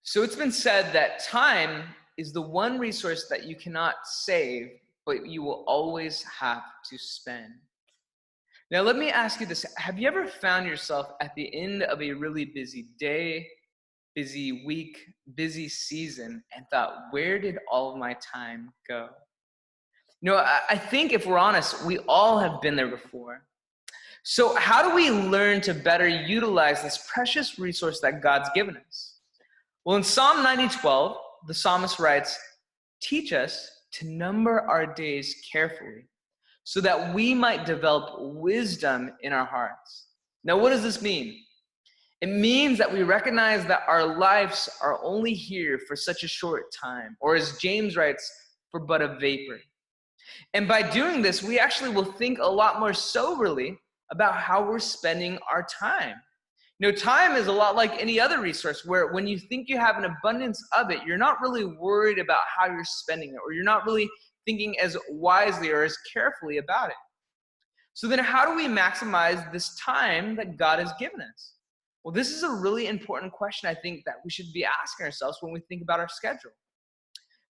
So it's been said that time is the one resource that you cannot save, but you will always have to spend. Now, let me ask you this. Have you ever found yourself at the end of a really busy day, busy week, busy season, and thought, where did all of my time go? I think if we're honest, we all have been there before. So, how do we learn to better utilize this precious resource that God's given us? Well, in Psalm 90:12, the psalmist writes, "Teach us to number our days carefully, so that we might develop wisdom in our hearts." Now, what does this mean? It means that we recognize that our lives are only here for such a short time, or as James writes, for but a vapor. And by doing this, we actually will think a lot more soberly about how we're spending our time. Time is a lot like any other resource where when you think you have an abundance of it, you're not really worried about how you're spending it, or you're not really thinking as wisely or as carefully about it. So then how do we maximize this time that God has given us? Well, this is a really important question I think that we should be asking ourselves when we think about our schedule.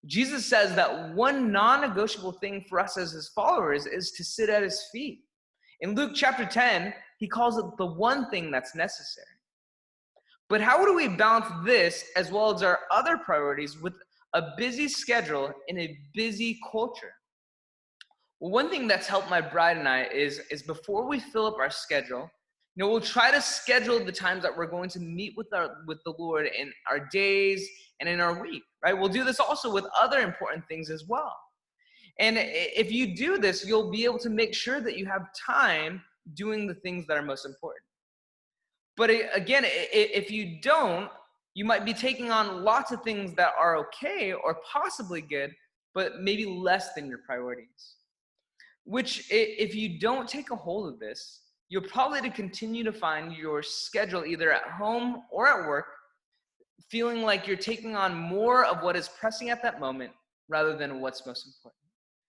Jesus says that one non-negotiable thing for us as his followers is to sit at his feet. In Luke chapter 10, he calls it the one thing that's necessary. But how do we balance this as well as our other priorities with a busy schedule in a busy culture? Well, one thing that's helped my bride and I is before we fill up our schedule, we'll try to schedule the times that we're going to meet with the Lord in our days and in our week, right? We'll do this also with other important things as well. And if you do this, you'll be able to make sure that you have time doing the things that are most important. But again, if you don't, you might be taking on lots of things that are okay or possibly good, but maybe less than your priorities. Which, if you don't take a hold of this, you'll probably continue to find your schedule either at home or at work feeling like you're taking on more of what is pressing at that moment rather than what's most important.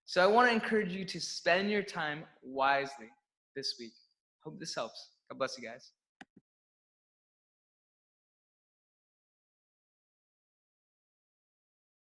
So I want to encourage you to spend your time wisely this week. Hope this helps. God bless you guys.